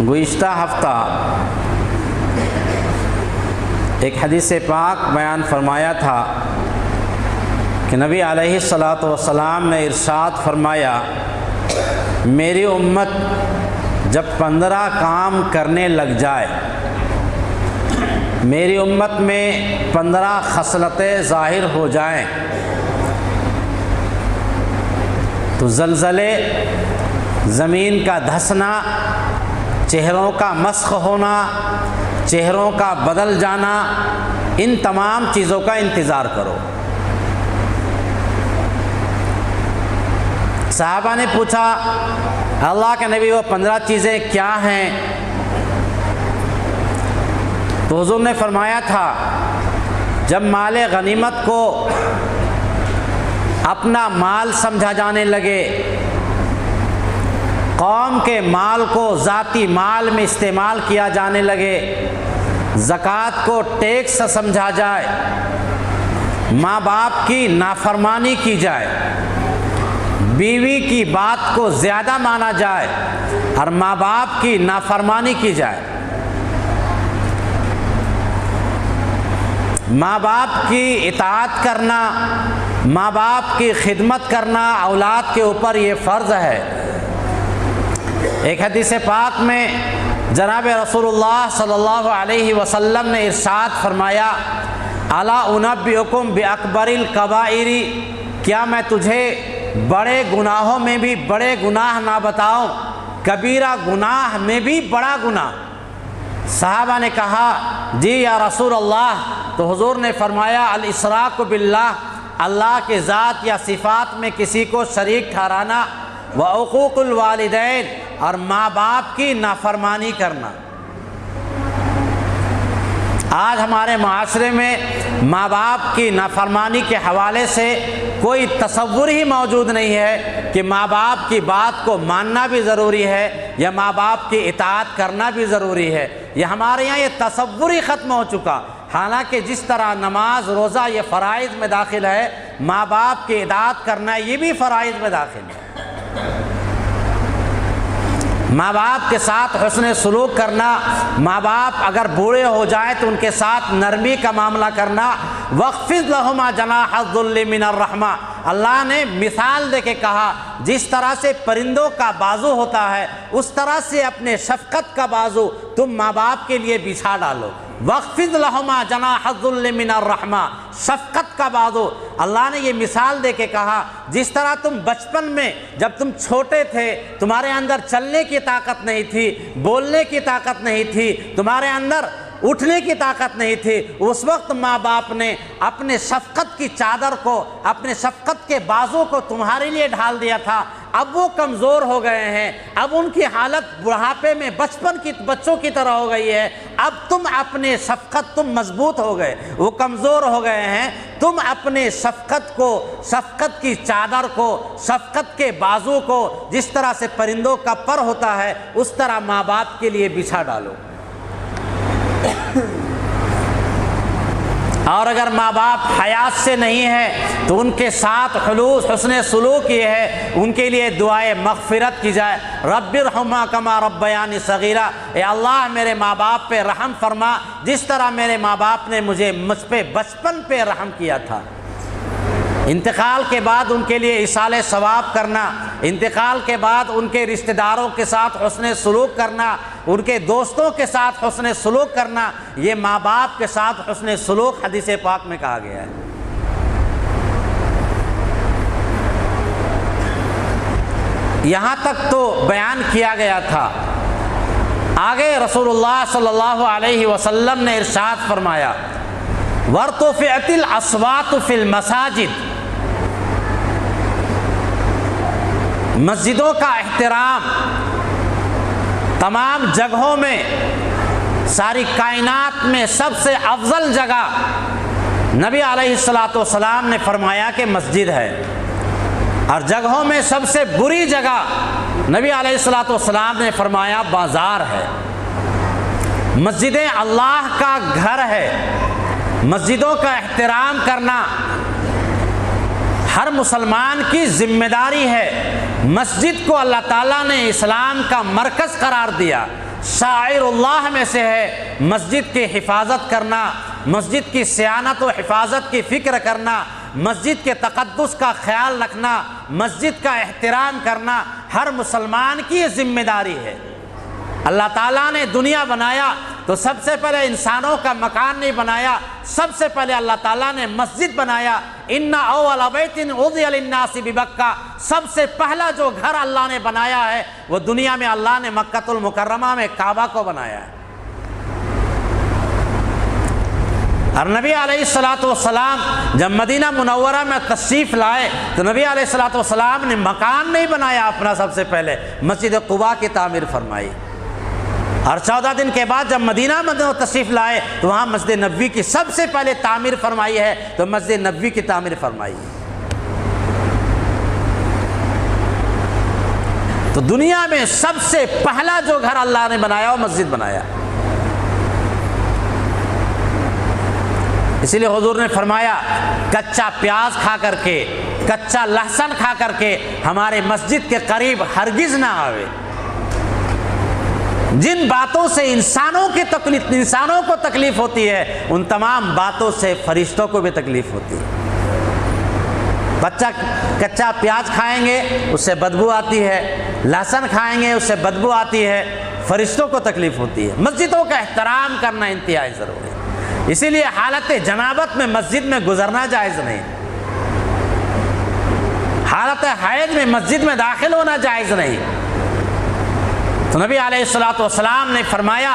گزشتہ ہفتہ ایک حدیث پاک بیان فرمایا تھا کہ نبی علیہ الصلاۃ والسلام نے ارشاد فرمایا، میری امت جب 15 کام کرنے لگ جائے، میری امت میں 15 خصلتیں ظاہر ہو جائیں تو زلزلے، زمین کا دھسنا، چہروں کا مسخ ہونا، چہروں کا بدل جانا، ان تمام چیزوں کا انتظار کرو۔ صحابہ نے پوچھا، اللہ کے نبی وہ 15 چیزیں کیا ہیں؟ تو حضور نے فرمایا تھا، جب مال غنیمت کو اپنا مال سمجھا جانے لگے، قوم کے مال کو ذاتی مال میں استعمال کیا جانے لگے، زکوٰۃ کو ٹیکس سمجھا جائے، ماں باپ کی نافرمانی کی جائے، بیوی کی بات کو زیادہ مانا جائے اور ماں باپ کی نافرمانی کی جائے، ماں باپ کی اطاعت کرنا، ماں باپ کی خدمت کرنا اولاد کے اوپر یہ فرض ہے۔ ایک حدیث پاک میں جناب رسول اللہ صلی اللہ علیہ وسلم نے ارشاد فرمایا، الا انبئکم باکبر الکبائر، کیا میں تجھے بڑے گناہوں میں بھی بڑے گناہ نہ بتاؤں، کبیرہ گناہ میں بھی بڑا گناہ؟ صحابہ نے کہا، جی یا رسول اللہ۔ تو حضور نے فرمایا، الاشراک باللہ، اللہ کے ذات یا صفات میں کسی کو شریک ٹھہرانا، وعقوق الوالدین، اور ماں باپ کی نافرمانی کرنا۔ آج ہمارے معاشرے میں ماں باپ کی نافرمانی کے حوالے سے کوئی تصور ہی موجود نہیں ہے کہ ماں باپ کی بات کو ماننا بھی ضروری ہے یا ماں باپ کی اطاعت کرنا بھی ضروری ہے۔ یہ ہمارے یہاں یہ تصور ہی ختم ہو چکا۔ حالانکہ جس طرح نماز روزہ یہ فرائض میں داخل ہے، ماں باپ کی اطاعت کرنا یہ بھی فرائض میں داخل ہے۔ ماں باپ کے ساتھ حسن سلوک کرنا، ماں باپ اگر بوڑھے ہو جائیں تو ان کے ساتھ نرمی کا معاملہ کرنا، وَاخْفِضْ لَهُمَا جَنَاحَ الذُّلِّ مِنَ الرَّحْمَةِ، اللہ نے مثال دے کے کہا، جس طرح سے پرندوں کا بازو ہوتا ہے اس طرح سے اپنے شفقت کا بازو تم ماں باپ کے لیے بچھا ڈالو۔ وَاخْفِضْ لَهُمَا جَنَاحَ الذُّلِّ مِنَ الرَّحْمَةِ، شفقت کا بازو۔ اللہ نے یہ مثال دے کے کہا، جس طرح تم بچپن میں جب تم چھوٹے تھے، تمہارے اندر چلنے کی طاقت نہیں تھی، بولنے کی طاقت نہیں تھی، تمہارے اندر اٹھنے کی طاقت نہیں تھی، اس وقت ماں باپ نے اپنے شفقت کی چادر کو، اپنے شفقت کے بازو کو تمہارے لیے ڈھال دیا تھا۔ اب وہ کمزور ہو گئے ہیں، اب ان کی حالت بڑھاپے میں بچپن کی بچوں کی طرح ہو گئی ہے۔ اب تم اپنے شفقت، تم مضبوط ہو گئے، وہ کمزور ہو گئے ہیں، تم اپنے شفقت کو، شفقت کی چادر کو، شفقت کے بازو کو، جس طرح سے پرندوں کا پر ہوتا ہے اس طرح ماں باپ کے لیے بچھا ڈالو۔ اور اگر ماں باپ حیات سے نہیں ہے تو ان کے ساتھ حسن سلوک یہ ہے، ان کے لیے دعائے مغفرت کی جائے، رب ارحمھما کما ربیانی صغیرا، اے اللہ میرے ماں باپ پہ رحم فرما جس طرح میرے ماں باپ نے مجھ پہ بچپن پہ رحم کیا تھا۔ انتقال کے بعد ان کے لیے ایصال ثواب کرنا، انتقال کے بعد ان کے رشتہ داروں کے ساتھ حسن سلوک کرنا، ان کے دوستوں کے ساتھ حسن سلوک کرنا، یہ ماں باپ کے ساتھ حسن سلوک حدیث پاک میں کہا گیا ہے۔ یہاں تک تو بیان کیا گیا تھا، آگے رسول اللہ صلی اللہ علیہ وسلم نے ارشاد فرمایا، وَارْتُفِعَتِ الْأَصْوَاتُ فِي الْمَسَاجِدِ، مسجدوں کا احترام تمام جگہوں میں، ساری کائنات میں سب سے افضل جگہ نبی علیہ السلام نے فرمایا کہ مسجد ہے، اور جگہوں میں سب سے بری جگہ نبی علیہ السلام نے فرمایا بازار ہے۔ مسجدیں اللہ کا گھر ہے، مسجدوں کا احترام کرنا ہر مسلمان کی ذمہ داری ہے۔ مسجد کو اللہ تعالیٰ نے اسلام کا مرکز قرار دیا، شاعر اللہ میں سے ہے مسجد کی حفاظت کرنا، مسجد کی صیانت و حفاظت کی فکر کرنا، مسجد کے تقدس کا خیال رکھنا، مسجد کا احترام کرنا ہر مسلمان کی یہ ذمہ داری ہے۔ اللہ تعالیٰ نے دنیا بنایا تو سب سے پہلے انسانوں کا مکان نہیں بنایا، سب سے پہلے اللہ تعالیٰ نے مسجد بنایا۔ ان اول بیت وضع للناس ببکہ، سب سے پہلا جو گھر اللہ نے بنایا ہے وہ دنیا میں اللہ نے مکہ المکرمہ میں کعبہ کو بنایا ہے۔ اور نبی علیہ الصلوۃ والسلام جب مدینہ منورہ میں تشریف لائے تو نبی علیہ الصلوۃ والسلام نے مکان نہیں بنایا اپنا، سب سے پہلے مسجد قباء کی تعمیر فرمائی۔ اور 14 دن کے بعد جب مدینہ میں تشریف لائے تو وہاں مسجد نبوی کی سب سے پہلے تعمیر فرمائی ہے، تو مسجد نبوی کی تعمیر فرمائی ہے۔ تو دنیا میں سب سے پہلا جو گھر اللہ نے بنایا وہ مسجد بنایا۔ اسی لیے حضور نے فرمایا کچا پیاز کھا کر کے، کچا لہسن کھا کر کے ہمارے مسجد کے قریب ہرگز نہ آوے۔ جن باتوں سے انسانوں کو تکلیف ہوتی ہے ان تمام باتوں سے فرشتوں کو بھی تکلیف ہوتی ہے۔ بچہ کچا پیاز کھائیں گے اس سے بدبو آتی ہے، لہسن کھائیں گے اس سے بدبو آتی ہے، فرشتوں کو تکلیف ہوتی ہے۔ مسجدوں کا احترام کرنا انتہائی ضروری ہے۔ اسی لیے حالت جنابت میں مسجد میں گزرنا جائز نہیں، حالت حیض میں مسجد میں داخل ہونا جائز نہیں۔ تو نبی علیہ الصلوۃ والسلام نے فرمایا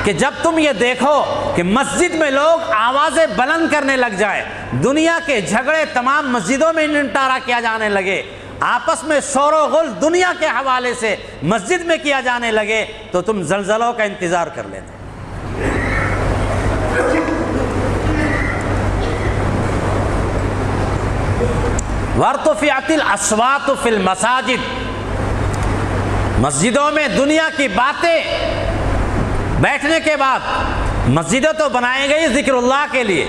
کہ جب تم یہ دیکھو کہ مسجد میں لوگ آوازیں بلند کرنے لگ جائے، دنیا کے جھگڑے تمام مسجدوں میں نمٹارا کیا جانے لگے، آپس میں شور و غل دنیا کے حوالے سے مسجد میں کیا جانے لگے، تو تم زلزلوں کا انتظار کر لینا۔ وَارْتُفِعَتِ الْأَصْوَاتُ فِي الْمَسَاجِدِ، مسجدوں میں دنیا کی باتیں بیٹھنے کے بعد، مسجدیں تو بنائی گئی ذکر اللہ کے لیے،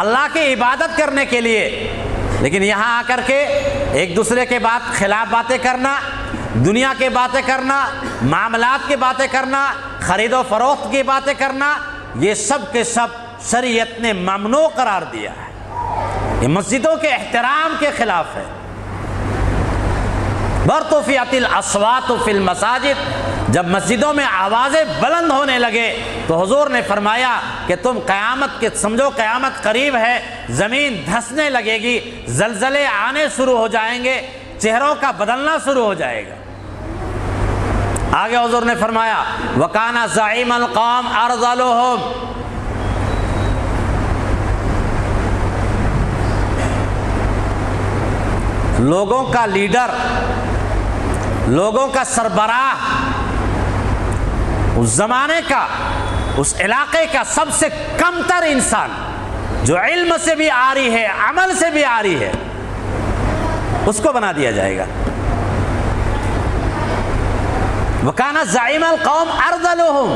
اللہ کی عبادت کرنے کے لیے، لیکن یہاں آ کر کے ایک دوسرے کے خلاف باتیں کرنا، دنیا کی باتیں کرنا، معاملات کی باتیں کرنا، خرید و فروخت کی باتیں کرنا، یہ سب کے سب شریعت نے ممنوع قرار دیا ہے۔ یہ مسجدوں کے احترام کے خلاف ہے۔ وَارْتُفِعَتِ الْأَصْوَاتُ فِي الْمَسَاجِدِ، جب مسجدوں میں آوازیں بلند ہونے لگے تو حضور نے فرمایا کہ تم قیامت کے سمجھو قیامت قریب ہے، زمین دھسنے لگے گی، زلزلے آنے شروع ہو جائیں گے، چہروں کا بدلنا شروع ہو جائے گا۔ آگے حضور نے فرمایا وَكَانَ زَعِيمَ الْقَوْمِ أَرْذَلُهُمْ، لوگوں کا لیڈر، لوگوں کا سربراہ، اس زمانے کا، اس علاقے کا سب سے کم تر انسان جو علم سے بھی عاری ہے، عمل سے بھی عاری ہے، اس کو بنا دیا جائے گا۔ وَكَانَ زَعِيمَ الْقَوْمِ أَرْذَلُهُمْ،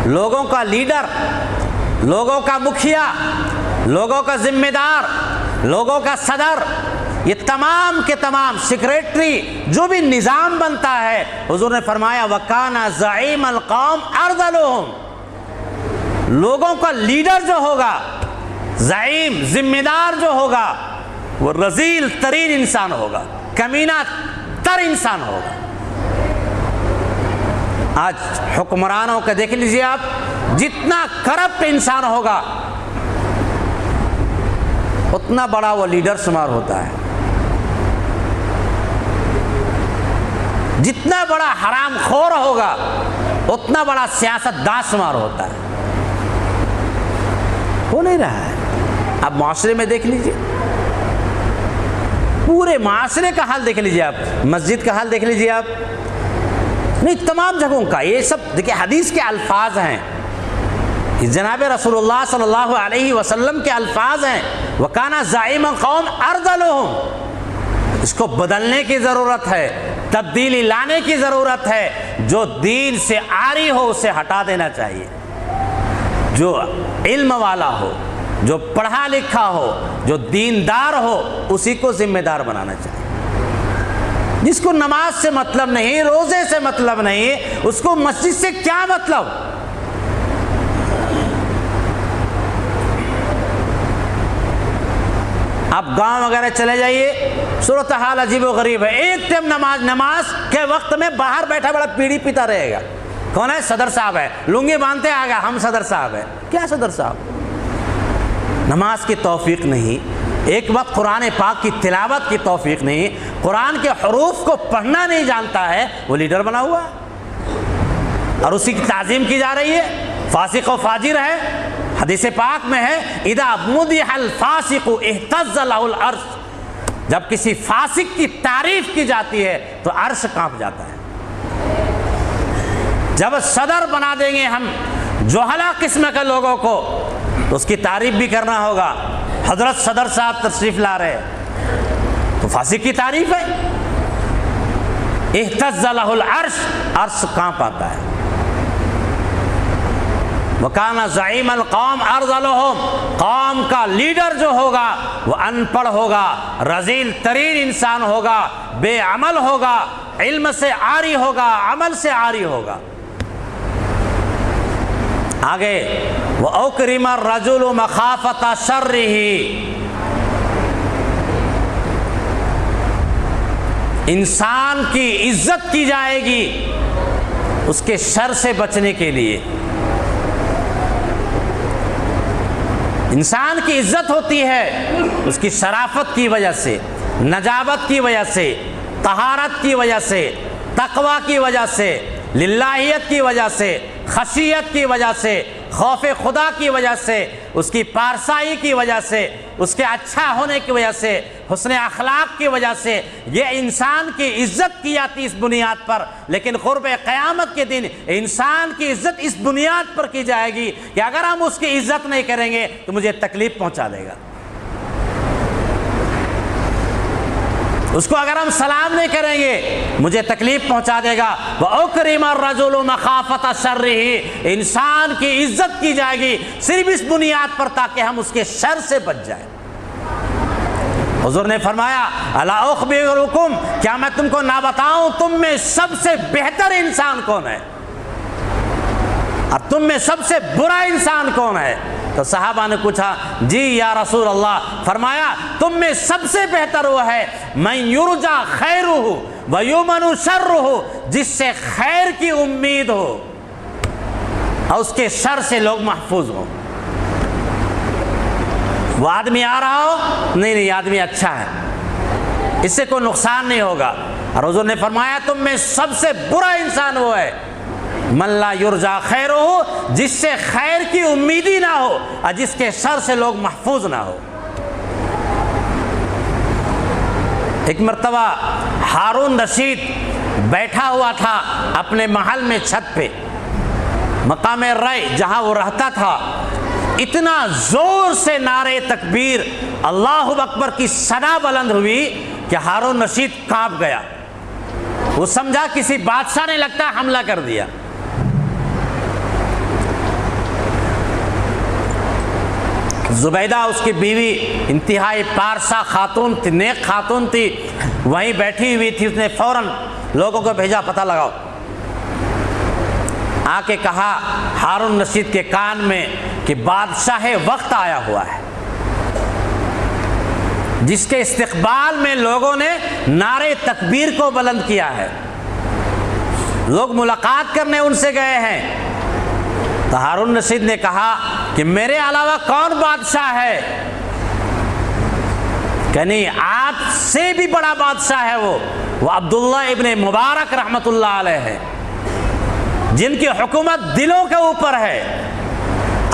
لوگوں کا لیڈر، لوگوں کا مکھیا، لوگوں کا ذمہ دار، لوگوں کا صدر، یہ تمام کے تمام سیکریٹری جو بھی نظام بنتا ہے، حضور نے فرمایا وَكَانَ زَعِيمَ الْقَوْمِ أَرْذَلُهُمْ، لوگوں کا لیڈر جو ہوگا، زعیم ذمہ دار جو ہوگا، وہ رذیل ترین انسان ہوگا، کمینہ تر انسان ہوگا۔ آج حکمرانوں کا دیکھ لیجیے آپ، جتنا کرپٹ انسان ہوگا اتنا بڑا وہ لیڈر شمار ہوتا ہے، جتنا بڑا حرام خور ہوگا اتنا بڑا سیاست داں شمار ہوتا ہے۔ ہو نہیں رہا ہے۔ اب معاشرے میں دیکھ لیجئے، پورے معاشرے کا حال دیکھ لیجئے آپ، مسجد کا حال دیکھ لیجئے آپ، نہیں تمام جگہوں کا، یہ سب دیکھیں حدیث کے الفاظ ہیں، جناب رسول اللہ صلی اللہ علیہ وسلم کے الفاظ ہیں وَكَانَ زَعِيمَ الْقَوْمِ أَرْذَلُهُمْ، اس کو بدلنے کی ضرورت ہے، تبدیلی لانے کی ضرورت ہے، جو دین سے عاری ہو اسے ہٹا دینا چاہیے، جو علم والا ہو، جو پڑھا لکھا ہو، جو دیندار ہو، اسی کو ذمہ دار بنانا چاہیے۔ جس کو نماز سے مطلب نہیں، روزے سے مطلب نہیں، اس کو مسجد سے کیا مطلب؟ آپ گاؤں وغیرہ چلے جائیے، صورتحال عجیب و غریب ہے. ایک ٹائم نماز کے وقت میں باہر بیٹھا بڑا بیڑی پیتا رہے گا. کون ہے؟ صدر صاحب ہے، لنگی باندھتے آ گیا، ہم صدر صاحب ہیں. کیا صدر صاحب؟ نماز کی توفیق نہیں، ایک وقت قرآن پاک کی تلاوت کی توفیق نہیں، قرآن کے حروف کو پڑھنا نہیں جانتا ہے، وہ لیڈر بنا ہوا ہے اور اسی کی تعظیم کی جا رہی ہے. فاسق و فاجر ہے. حدیث پاک میں ہے اذا مدح الفاسق اہتز له العرش، جب کسی فاسق کی تعریف کی جاتی ہے تو عرش کانپ جاتا ہے. جب صدر بنا دیں گے ہم جوہلا قسم کے لوگوں کو تو اس کی تعریف بھی کرنا ہوگا. حضرت صدر صاحب تشریف لا رہے تو فاسق کی تعریف ہے. اہتز له العرش، عرش کانپ آتا ہے. وَكَانَ زَعِيمَ الْقَوْمِ أَرْذَلُهُمْ، قوم کا لیڈر جو ہوگا وہ ان پڑھ ہوگا، رذیل ترین انسان ہوگا، بے عمل ہوگا، علم سے عاری ہوگا، عمل سے عاری ہوگا. آگے وَأُكْرِمَ الرَّجُلُ مَخَافَةَ شَرِّهِ، انسان کی عزت کی جائے گی اس کے شر سے بچنے کے لیے. انسان کی عزت ہوتی ہے اس کی شرافت کی وجہ سے، نجابت کی وجہ سے، طہارت کی وجہ سے، تقوی کی وجہ سے، للہیت کی وجہ سے، خشیت کی وجہ سے، خوف خدا کی وجہ سے، اس کی پارسائی کی وجہ سے، اس کے اچھا ہونے کی وجہ سے، حسن اخلاق کی وجہ سے یہ انسان کی عزت کی جاتی اس بنیاد پر. لیکن قرب قیامت کے دن انسان کی عزت اس بنیاد پر کی جائے گی کہ اگر ہم اس کی عزت نہیں کریں گے تو مجھے تکلیف پہنچا دے گا. اس کو اگر ہم سلام نہیں کریں گے مجھے تکلیف پہنچا دے گا. وَأُكْرِمَ الرَّجُلُ مَخَافَةَ شَرِّهِ، انسان کی عزت کی جائے گی صرف اس بنیاد پر تاکہ ہم اس کے شر سے بچ جائیں. حضور نے فرمایا الا اخبرکم، کیا میں تم کو نہ بتاؤں تم میں سب سے بہتر انسان کون ہے اور تم میں سب سے برا انسان کون ہے؟ تو صحابہ نے پوچھا جی یا رسول اللہ. فرمایا تم میں سب سے بہتر وہ ہے من یرجا خیرہ ویؤمن شرہ، جس سے خیر کی امید ہو اور اس کے شر سے لوگ محفوظ ہوں. وہ آدمی آ رہا ہو نہیں یہ آدمی اچھا ہے، اس سے کوئی نقصان نہیں ہوگا. اور حضور نے فرمایا تم میں سب سے برا انسان وہ ہے من لا یرجا خیرہ، جس سے خیر کی امید ہی نہ ہو اور جس کے شر سے لوگ محفوظ نہ ہو. ایک مرتبہ ہارون رشید بیٹھا ہوا تھا اپنے محل میں چھت پہ، مقام رائے جہاں وہ رہتا تھا. اتنا زور سے نعرے تکبیر اللہ اکبر کی صدا بلند ہوئی کہ ہارون رشید کانپ گیا. وہ سمجھا کسی بادشاہ نے لگتا ہے حملہ کر دیا. زبیدہ اس کی بیوی انتہائی پارسا خاتون تھی، نیک خاتون تھی، وہیں بیٹھی ہوئی تھی. اس نے فوراً لوگوں کو بھیجا پتہ لگاؤ. آ کے کہا ہارون رشید کے کان میں کہ بادشاہ وقت آیا ہوا ہے، جس کے استقبال میں لوگوں نے نعرے تکبیر کو بلند کیا ہے. لوگ ملاقات کرنے ان سے گئے ہیں. تو ہارون رشید نے کہا کہ میرے علاوہ کون بادشاہ ہے؟ کہ نہیں، آپ سے بھی بڑا بادشاہ ہے وہ عبداللہ ابن مبارک رحمت اللہ علیہ ہے، جن کی حکومت دلوں کے اوپر ہے،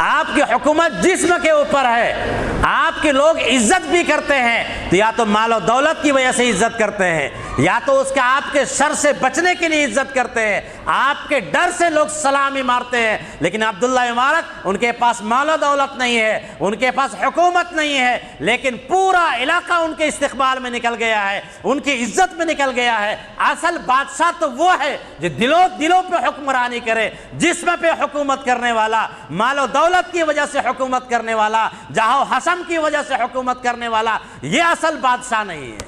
آپ کی حکومت جسم کے اوپر ہے. آپ کے لوگ عزت بھی کرتے ہیں تو یا تو مال و دولت کی وجہ سے عزت کرتے ہیں، یا تو اس کے آپ کے شر سے بچنے کے لیے عزت کرتے ہیں، آپ کے ڈر سے لوگ سلامی مارتے ہیں. لیکن عبداللہ مبارک ان کے پاس مال و دولت نہیں ہے، ان کے پاس حکومت نہیں ہے، لیکن پورا علاقہ ان کے استقبال میں نکل گیا ہے، ان کی عزت میں نکل گیا ہے. اصل بادشاہ تو وہ ہے جو دلوں پہ حکمرانی کرے، جسم پہ حکومت کرنے والا، مال و دولت کی وجہ سے حکومت کرنے والا، جہاں حسم کی وجہ سے حکومت کرنے والا. یہ اصل بادشاہ نہیں ہے.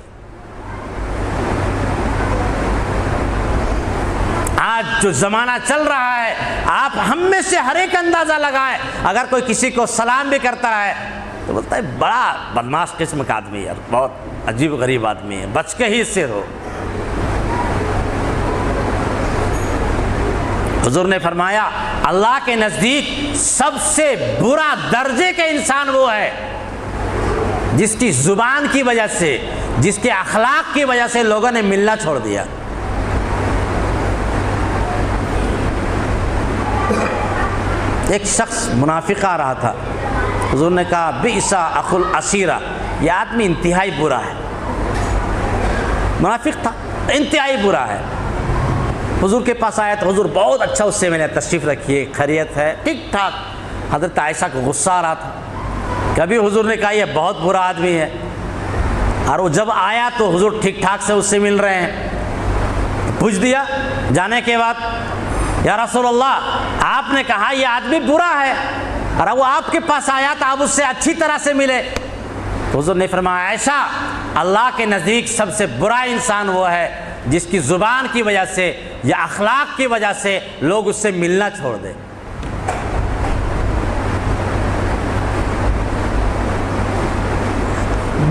آج جو زمانہ چل رہا ہے، آپ ہم میں سے ہر ایک اندازہ لگائیں، اگر کوئی کسی کو سلام بھی کرتا ہے تو بولتا ہے بڑا بدماش قسم کا آدمی ہے، بہت عجیب غریب آدمی ہے، بچ کے ہی اس سے رہو۔ حضور نے فرمایا اللہ کے نزدیک سب سے برا درجے کا انسان وہ ہے جس کی زبان کی وجہ سے، جس کے اخلاق کی وجہ سے لوگوں نے ملنا چھوڑ دیا۔ ایک شخص منافق آ رہا تھا، حضور نے کہا بئس اخو العشیرہ، یہ آدمی انتہائی برا ہے۔ منافق تھا، انتہائی برا ہے۔ حضور کے پاس آیا تو حضور بہت اچھا اس سے میں نے تشریف رکھیے، خیریت ہے، ٹھیک ٹھاک۔ حضرت عائشہ کو غصہ آ رہا تھا، کبھی حضور نے کہا یہ بہت برا آدمی ہے، اور وہ جب آیا تو حضور ٹھیک ٹھاک سے اس سے مل رہے ہیں۔ پوچھ دیا جانے کے بعد، یا رسول اللہ آپ نے کہا یہ آدمی برا ہے، اور وہ آپ کے پاس آیا تو آپ اس سے اچھی طرح سے ملے۔ تو حضور نے فرمایا عائشہ، اللہ کے نزدیک سب سے برا انسان وہ ہے جس کی زبان کی وجہ سے یا اخلاق کی وجہ سے لوگ اس سے ملنا چھوڑ دیں۔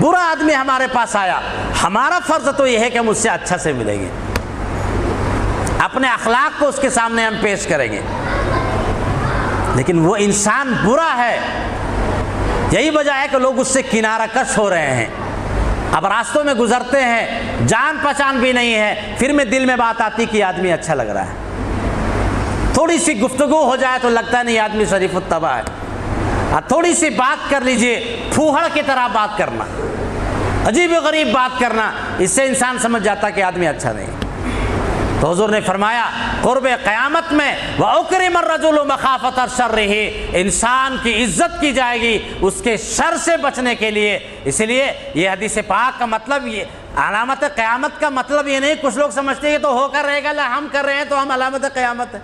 برا آدمی ہمارے پاس آیا، ہمارا فرض تو یہ ہے کہ ہم اس سے اچھا سے ملیں گے، اپنے اخلاق کو اس کے سامنے ہم پیش کریں گے۔ لیکن وہ انسان برا ہے، یہی وجہ ہے کہ لوگ اس سے کنارہ کش ہو رہے ہیں۔ اب راستوں میں گزرتے ہیں، جان پہچان بھی نہیں ہے، پھر میں دل میں بات آتی کہ آدمی اچھا لگ رہا ہے، تھوڑی سی گفتگو ہو جائے تو لگتا نہیں آدمی شریف الطبع ہے، تھوڑی سی بات کر لیجئے، پھوہڑ کی طرح بات کرنا، عجیب و غریب بات کرنا، اس سے انسان سمجھ جاتا کہ آدمی اچھا نہیں۔ تو حضور نے فرمایا قرب قیامت میں وَأُكْرِمَ الرَّجُلُ مَخَافَةَ شَرِّهِ، انسان کی عزت کی جائے گی اس کے شر سے بچنے کے لیے۔ اس لیے یہ حدیث پاک کا مطلب، یہ علامت قیامت کا مطلب یہ نہیں کچھ لوگ سمجھتے ہیں تو ہو کر رہے گا، ہم کر رہے ہیں تو ہم علامت قیامت ہے۔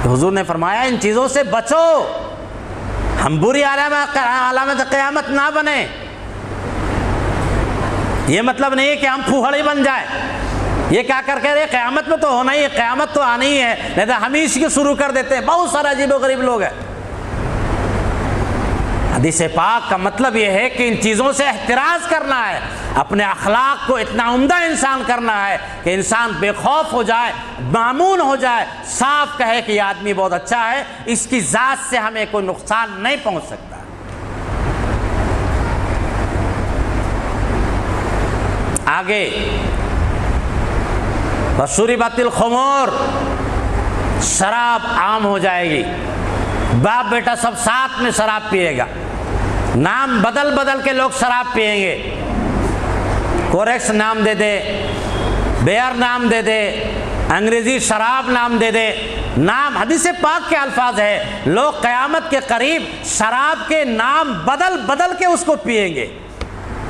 تو حضور نے فرمایا ان چیزوں سے بچو، ہم بری علامت قیامت نہ بنیں۔ یہ مطلب نہیں ہے کہ ہم پھوہڑے بن جائیں، یہ کیا کر کے رہے قیامت میں تو ہونا ہی ہے، قیامت تو آنی ہی ہے، نہیں تو ہم اس کی شروع کر دیتے ہیں۔ بہت سارے عجیب و غریب لوگ ہیں۔ حدیث پاک کا مطلب یہ ہے کہ ان چیزوں سے احتراز کرنا ہے، اپنے اخلاق کو اتنا عمدہ انسان کرنا ہے کہ انسان بے خوف ہو جائے، مامون ہو جائے، صاف کہے کہ یہ آدمی بہت اچھا ہے، اس کی ذات سے ہمیں کوئی نقصان نہیں پہنچ سکتا۔ آگے وَشُرِبَتِ الْخُمُورُ، شراب عام ہو جائے گی، باپ بیٹا سب ساتھ میں شراب پیے گا، نام بدل بدل کے لوگ شراب پئیں گے، کوریکس نام دے دے، بیئر نام دے دے، انگریزی شراب نام دے دے، نام حدیث پاک کے الفاظ ہے، لوگ قیامت کے قریب شراب کے نام بدل بدل کے اس کو پئیں گے،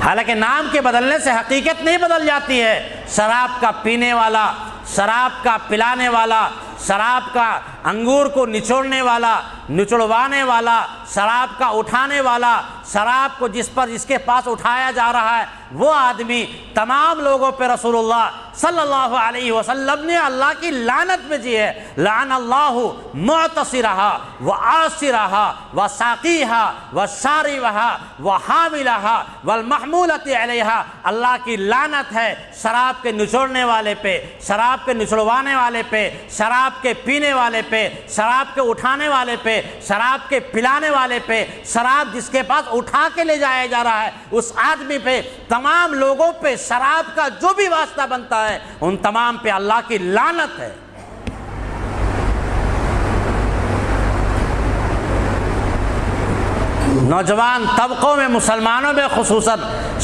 حالانکہ نام کے بدلنے سے حقیقت نہیں بدل جاتی ہے۔ شراب کا پینے والا، شراب کا پلانے والا، شراب کا انگور کو نچوڑنے والا، نچڑوانے والا، شراب کا اٹھانے والا، شراب کو جس کے پاس اٹھایا جا رہا ہے وہ آدمی، تمام لوگوں پہ رسول اللہ صلی اللہ علیہ وسلم نے اللہ کی لعنت بھیجی ہے۔ لعن اللہ معتصرہا وعاصرہا وساقیہا وشاربہا وحاملہا والمحمولۃ علیہا، اللہ کی لعنت ہے شراب کے نچوڑنے والے پہ، شراب کے نچڑوانے والے پہ، شراب کے پینے والے پہ، شراب کے اٹھانے والے پہ، شراب کے پلانے والے پہ، شراب جس کے پاس اٹھا کے لے جایا جا رہا ہے اس آدمی پہ، تمام لوگوں پہ شراب کا جو بھی واسطہ بنتا ہے ان تمام پہ اللہ کی لعنت ہے۔ نوجوان طبقوں میں، مسلمانوں میں خصوصاً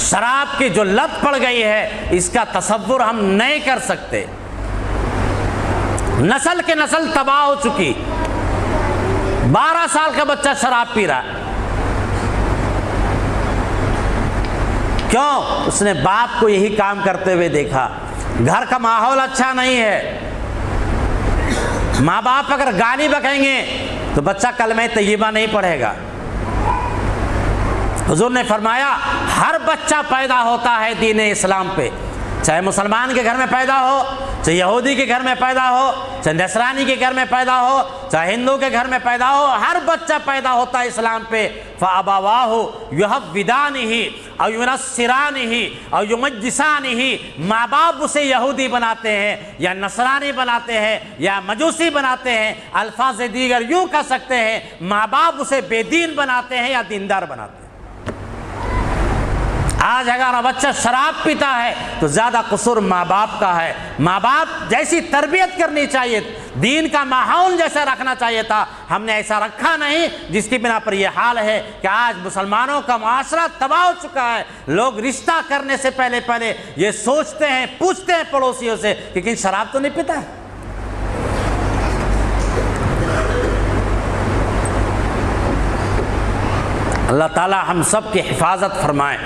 شراب کی جو لت پڑ گئی ہے اس کا تصور ہم نہیں کر سکتے، نسل کے نسل تباہ ہو چکی۔ 12 سال کا بچہ شراب پی رہا ہے، کیوں؟ اس نے باپ کو یہی کام کرتے ہوئے دیکھا، گھر کا ماحول اچھا نہیں ہے، ماں باپ اگر گالی بکیں گے تو بچہ کلمہ طیبہ نہیں پڑھے گا۔ حضور نے فرمایا ہر بچہ پیدا ہوتا ہے دین اسلام پہ، چاہے مسلمان کے گھر میں پیدا ہو، چاہے یہودی کے گھر میں پیدا ہو، چاہے نصرانی کے گھر میں پیدا ہو، چاہے ہندو کے گھر میں پیدا ہو، ہر بچہ پیدا ہوتا ہے اسلام پہ۔ فَأَبَوَاهُ يُحَوِّدَانِهِ أَوْ يُنَصِّرَانِهِ أَوْ يُمَجِّسَانِهِ، ماں باپ اسے یہودی بناتے ہیں یا نصرانی بناتے ہیں یا مجوسی بناتے ہیں، الفاظ دیگر یوں کہہ سکتے ہیں ماں باپ اسے بے دین بناتے ہیں یا دیندار بناتے ہیں۔ آج اگر بچہ شراب پیتا ہے تو زیادہ قصور ماں باپ کا ہے۔ ماں باپ جیسی تربیت کرنی چاہیے، دین کا ماحول جیسا رکھنا چاہیے تھا، ہم نے ایسا رکھا نہیں، جس کی بنا پر یہ حال ہے کہ آج مسلمانوں کا معاشرہ تباہ ہو چکا ہے۔ لوگ رشتہ کرنے سے پہلے یہ سوچتے ہیں، پوچھتے ہیں پڑوسیوں سے کہ کہیں شراب تو نہیں پیتا ہے۔ اللہ تعالیٰ ہم سب کی حفاظت فرمائے۔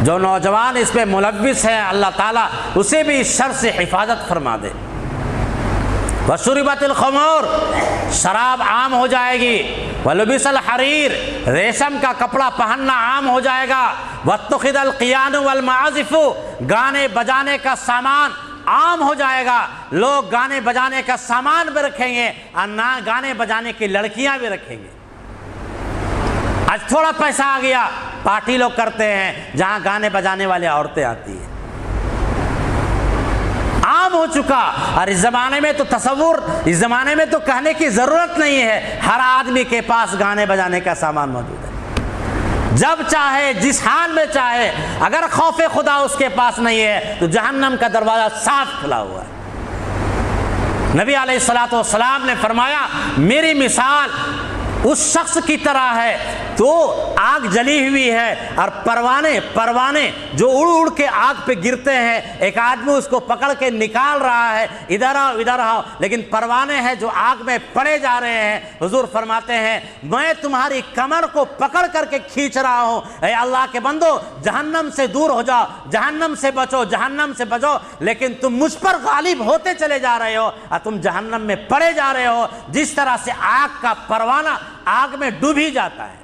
جو نوجوان اس پہ ملوث ہے، اللہ تعالیٰ اسے بھی اس شر سے حفاظت فرما دے۔ وَشُرِبَتِ الْخُمُورُ، شراب عام ہو جائے گی۔ وَلُبِسَ الْحَرِيرُ، ریشم کا کپڑا پہننا عام ہو جائے گا۔ وَاتُّخِذَ الْقِيَانُ وَالْمَعَازِفُ، گانے بجانے کا سامان عام ہو جائے گا۔ لوگ گانے بجانے کا سامان بھی رکھیں گے اور گانے بجانے کی لڑکیاں بھی رکھیں گے۔ آج تھوڑا پیسہ آ گیا، پارٹی لوگ کرتے ہیں جہاں گانے بجانے والے عورتیں آتی ہیں، عام ہو چکا۔ اور اس زمانے میں تو تصور، اس زمانے میں تو کہنے کی ضرورت نہیں ہے، ہر آدمی کے پاس گانے بجانے کا سامان موجود ہے، جب چاہے جس حال میں چاہے۔ اگر خوف خدا اس کے پاس نہیں ہے تو جہنم کا دروازہ صاف کھلا ہوا ہے۔ نبی علیہ الصلوۃ والسلام نے فرمایا میری مثال اس شخص کی طرح ہے تو آگ جلی ہوئی ہے اور پروانے جو اڑ اڑ کے آگ پہ گرتے ہیں، ایک آدمی اس کو پکڑ کے نکال رہا ہے، ادھر آؤ، لیکن پروانے ہیں جو آگ میں پڑے جا رہے ہیں۔ حضور فرماتے ہیں میں تمہاری کمر کو پکڑ کر کے کھینچ رہا ہوں، اے اللہ کے بندو جہنم سے دور ہو جاؤ، جہنم سے بچو، جہنم سے بچو، لیکن تم مجھ پر غالب ہوتے چلے جا رہے ہو اور تم جہنم میں پڑے جا رہے ہو، جس طرح سے آگ کا پروانہ آگ میں ڈوب ہی جاتا ہے۔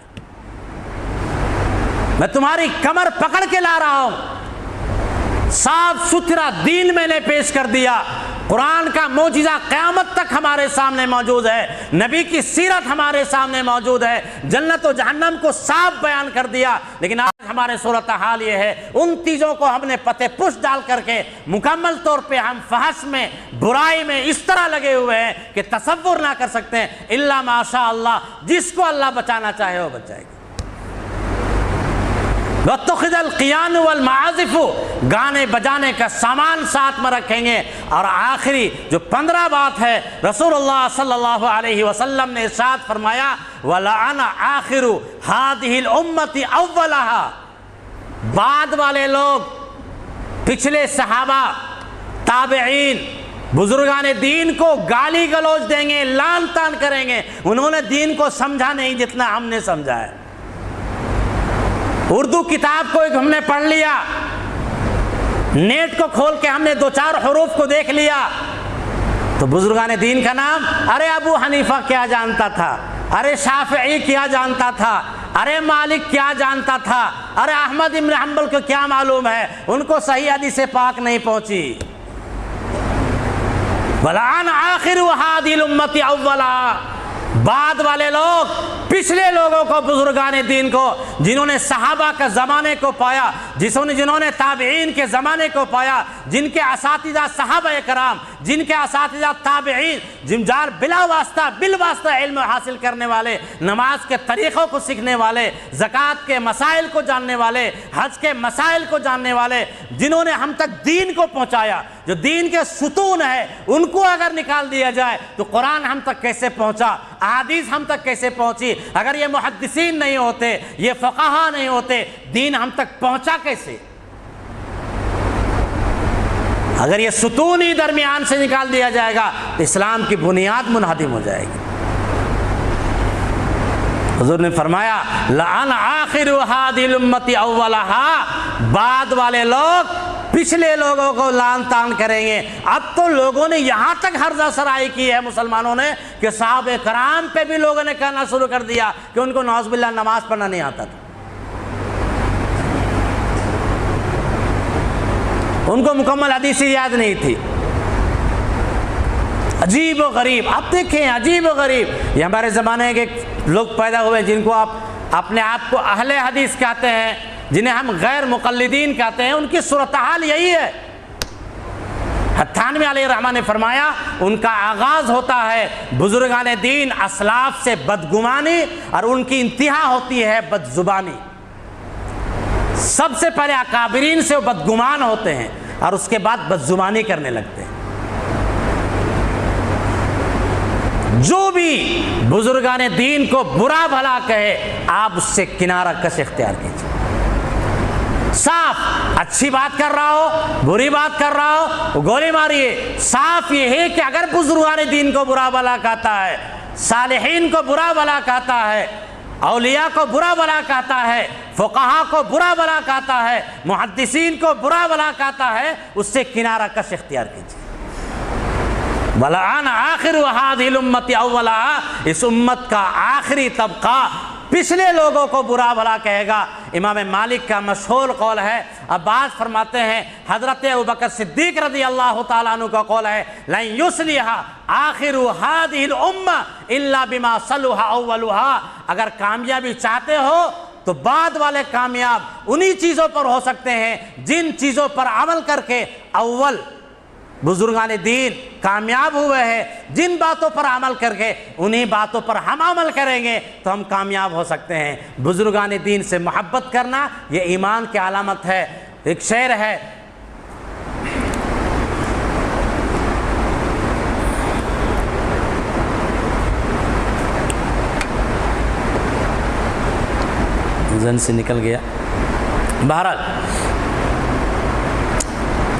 میں تمہاری کمر پکڑ کے لا رہا ہوں۔ صاف ستھرا دین میں نے پیش کر دیا، قرآن کا معجزہ قیامت تک ہمارے سامنے موجود ہے، نبی کی سیرت ہمارے سامنے موجود ہے، جنت و جہنم کو صاف بیان کر دیا، لیکن آج ہمارے صورتحال یہ ہے ان چیزوں کو ہم نے پتے پش ڈال کر کے مکمل طور پہ ہم فحش میں، برائی میں اس طرح لگے ہوئے ہیں کہ تصور نہ کر سکتے ہیں، الا ماشاء اللہ، جس کو اللہ بچانا چاہے وہ بچائے گا۔ وَاتُّخِذَ الْقِيَانُ وَالْمَعَازِفُ، گانے بجانے کا سامان ساتھ میں رکھیں گے۔ اور آخری جو 15 بات ہے، رسول اللہ صلی اللہ علیہ وسلم نے ارشاد فرمایا وَلَعَنَ آخِرُ هَذِهِ الْأُمَّةِ أَوَّلَهَا، بعد والے لوگ، پچھلے صحابہ، تابعین، بزرگان دین کو گالی گلوچ دیں گے، لعن طعن کریں گے، انہوں نے دین کو سمجھا نہیں جتنا ہم نے سمجھا ہے۔ اردو کتاب کو ایک ہم نے پڑھ لیا، نیٹ کو کھول کے ہم نے 2-4 حروف کو دیکھ لیا تو بزرگان دین کا نام، ارے ابو حنیفہ کیا جانتا تھا، ارے شافعی کیا جانتا تھا، ارے مالک کیا جانتا تھا، ارے احمد بن حنبل کو کیا معلوم ہے، ان کو صحیح حدیث پاک نہیں پہنچی۔ وَلَعَنَ آخِرُ هَذِهِ الْأُمَّةِ أَوَّلَهَا، بعد والے لوگ، پچھلے لوگوں کو، بزرگان دین کو، جنہوں نے صحابہ کا زمانے کو پایا، جنہوں نے تابعین کے زمانے کو پایا، جن کے اساتذہ صحابہ کرام، جن کے اساتذہ تابعین، جنجار بلا واسطہ بالواسطہ علم حاصل کرنے والے، نماز کے طریقوں کو سیکھنے والے، زکوٰۃ کے مسائل کو جاننے والے، حج کے مسائل کو جاننے والے، جنہوں نے ہم تک دین کو پہنچایا، جو دین کے ستون ہے، ان کو اگر نکال دیا جائے تو قرآن ہم تک کیسے پہنچا، احادیث ہم تک کیسے پہنچی؟ اگر یہ محدثین نہیں ہوتے، یہ فقہا نہیں ہوتے، دین ہم تک پہنچا کیسے؟ اگر یہ ستون ہی درمیان سے نکال دیا جائے گا تو اسلام کی بنیاد منہدم ہو جائے گی۔ حضور نے فرمایا لعن آخر هذه الامة اولها، بعد والے لوگ پچھلے لوگوں کو لعن طعن کریں گے۔ اب تو لوگوں نے یہاں تک ہرزہ سرائی کی ہے مسلمانوں نے کہ صحابہ کرام پہ بھی لوگوں نے کہنا شروع کر دیا کہ ان کو نعوذ باللہ نماز پڑھنا نہیں آتا تھا، ان کو مکمل حدیث یاد نہیں تھی۔ عجیب و غریب. آپ دیکھیں عجیب و غریب. یہ ہمارے زمانے کے لوگ پیدا ہوئے جن کو آپ اپنے آپ کو اہل حدیث کہتے ہیں, جنہیں ہم غیر مقلدین کہتے ہیں, ان کی صورتحال یہی ہے. تھانوی علیہ الرحمہ نے فرمایا ان کا آغاز ہوتا ہے بزرگان دین اسلاف سے بدگمانی, اور ان کی انتہا ہوتی ہے بدزبانی. سب سے پہلے اکابرین سے وہ بدگمان ہوتے ہیں اور اس کے بعد بدزبانی کرنے لگتے ہیں. جو بھی بزرگان دین کو برا بھلا کہے آپ اس سے کنارہ کش اختیار کیجیے. صاف اچھی بات کر رہا ہو, بری بات کر رہا ہو, گولی ماریے. صاف یہ ہے کہ اگر بزرگان دین کو برا بھلا کہتا ہے, صالحین کو برا بھلا کہتا ہے, اولیاء کو برا بھلا کہتا ہے, فقہا کو برا بھلا کہتا ہے, محدثین کو برا بھلا کہتا ہے, اس سے کنارہ کش اختیار کیجیے. وَلَعَنَ آخِرُ هَذِهِ الْأُمَّةِ أَوَّلَهَا, اس امت کا آخری طبقہ پچھلے لوگوں کو برا بھلا کہے گا. امام مالک کا مشہور قول ہے, عباس فرماتے ہیں حضرت ابوبکر صدیق رضی اللہ تعالیٰ عنہ کا قول ہے, لَن يُصْلِحَ آخِرُ هَذِهِ الْأُمَّةِ إِلَّا بِمَا صَلُحَ أَوَّلُهَا. اگر کامیابی چاہتے ہو تو بعد والے کامیاب انہی چیزوں پر ہو سکتے ہیں جن چیزوں پر عمل کر کے اول بزرگان دین کامیاب ہوئے ہیں. جن باتوں پر عمل کر کے انہی باتوں پر ہم عمل کریں گے تو ہم کامیاب ہو سکتے ہیں. بزرگان دین سے محبت کرنا یہ ایمان کی علامت ہے. ایک شعر ہے, ذہن سے نکل گیا. بہرحال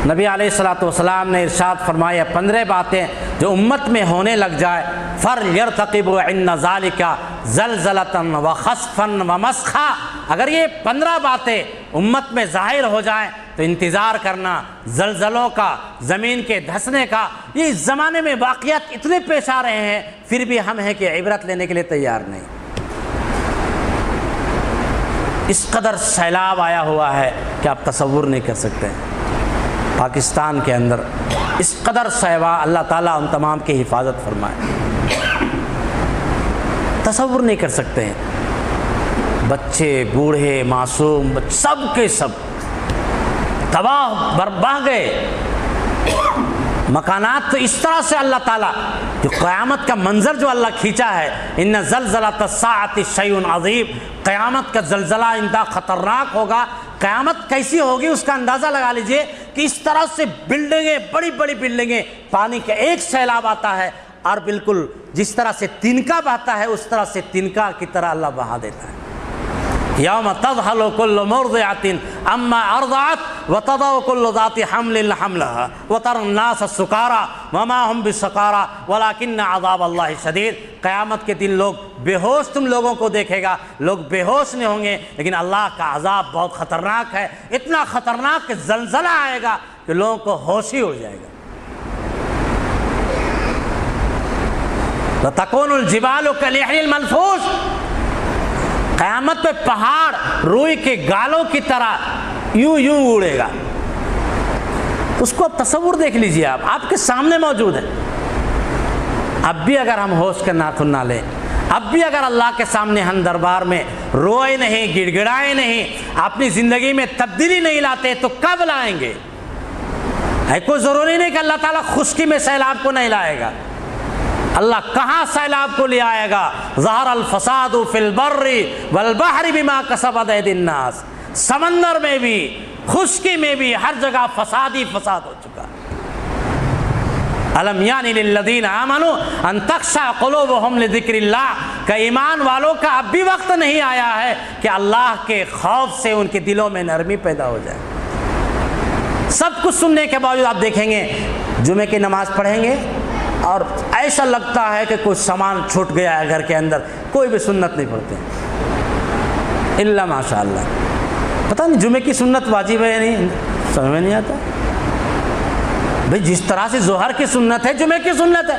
نبی علیہ الصلوۃ والسلام نے ارشاد فرمایا 15 باتیں جو امت میں ہونے لگ جائے, فَلْيَرْتَقِبُوا عِنَّ ذَلِكَ زَلْزَلَةً وَخَسْفًا وَمَسْخًا. اگر یہ 15 باتیں امت میں ظاہر ہو جائیں تو انتظار کرنا زلزلوں کا, زمین کے دھسنے کا. یہ اس زمانے میں واقعات اتنے پیش آ رہے ہیں, پھر بھی ہم ہیں کہ عبرت لینے کے لیے تیار نہیں. اس قدر سیلاب آیا ہوا ہے کہ آپ تصور نہیں کر سکتے. پاکستان کے اندر اس قدر سیلاب, اللہ تعالیٰ ان تمام کی حفاظت فرمائے. تصور نہیں کر سکتے ہیں. بچے, بوڑھے, معصوم, سب کے سب تباہ برباہ گئے. مکانات تو اس طرح سے اللہ تعالیٰ, جو قیامت کا منظر جو اللہ کھینچا ہے, ان زلزلۃ الساعۃ شیء عظیم, قیامت کا زلزلہ انتہا خطرناک ہوگا. قیامت کیسی ہوگی اس کا اندازہ لگا لیجئے کہ اس طرح سے بلڈنگیں, بڑی بڑی بلڈنگیں, پانی کا ایک سیلاب آتا ہے اور بالکل جس طرح سے تنکا بہتا ہے اس طرح سے تنکا کی طرح اللہ بہا دیتا ہے. یوم تذہل کل مرضعۃ عما ارضعت وتضع کل ذات حمل حملها وترى الناس سکارى وما هم بسکارى ولكن عذاب اللہ شدید. قیامت کے دن لوگ بے ہوش تم لوگوں کو دیکھے گا, لوگ بے ہوش نہیں ہوں گے, لیکن اللہ کا عذاب بہت خطرناک ہے. اتنا خطرناک کہ زلزلہ آئے گا کہ لوگوں کو ہوش ہی ہو جائے گا. لتكون الجبال كالعهن المنفوش, قیامت پہ پہاڑ روئی کے گالوں کی طرح یوں یوں اڑے گا. اس کو اب تصور دیکھ لیجئے, آپ کے سامنے موجود ہے. اب بھی اگر ہم ہوش کا ناخن نہ لیں, اب بھی اگر اللہ کے سامنے ہم دربار میں روئے نہیں, گڑ گڑائے نہیں, اپنی زندگی میں تبدیلی نہیں لاتے تو کب لائیں گے؟ کوئی ضروری نہیں کہ اللہ تعالیٰ خشکی میں سیلاب کو نہیں لائے گا. اللہ کہاں سیلاب کو لے آئے گا؟ ظہر الفساد فی البر والبحر بما کسبت ایدی الناس. سمندر میں بھی, خشکی میں بھی, ہر جگہ فساد ہی فساد ہو چکا. الم یعنی للذین آمنوا ان تخشع قلوبہم لذکر اللہ, کہ ایمان والوں کا اب بھی وقت نہیں آیا ہے کہ اللہ کے خوف سے ان کے دلوں میں نرمی پیدا ہو جائے. سب کچھ سننے کے باوجود آپ دیکھیں گے جمعے کی نماز پڑھیں گے اور ایسا لگتا ہے کہ کوئی سامان چھوٹ گیا ہے گھر کے اندر, کوئی بھی سنت نہیں پڑھتے الا ماشاء اللہ. پتہ نہیں جمعے کی سنت واجب ہے یا نہیں, سمجھ میں نہیں آتا. بھئی جس طرح سے ظہر کی سنت ہے جمعے کی سنت ہے,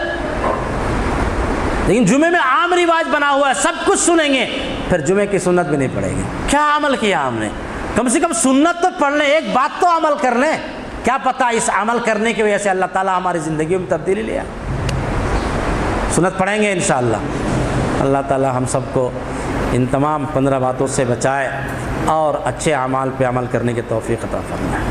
لیکن جمعے میں عام رواج بنا ہوا ہے, سب کچھ سنیں گے, پھر جمعے کی سنت بھی نہیں پڑھیں گے. کیا عمل کیا ہم نے؟ کم سے کم سنت تو پڑھ لیں, ایک بات تو عمل کر لیں. کیا پتہ اس عمل کرنے کی وجہ سے اللہ تعالیٰ ہماری زندگیوں میں تبدیلی لیا. سنت پڑھیں گے انشاءاللہ۔ اللہ تعالی ہم سب کو ان تمام 15 باتوں سے بچائے اور اچھے اعمال پہ عمل کرنے کی توفیق عطا فرمائے۔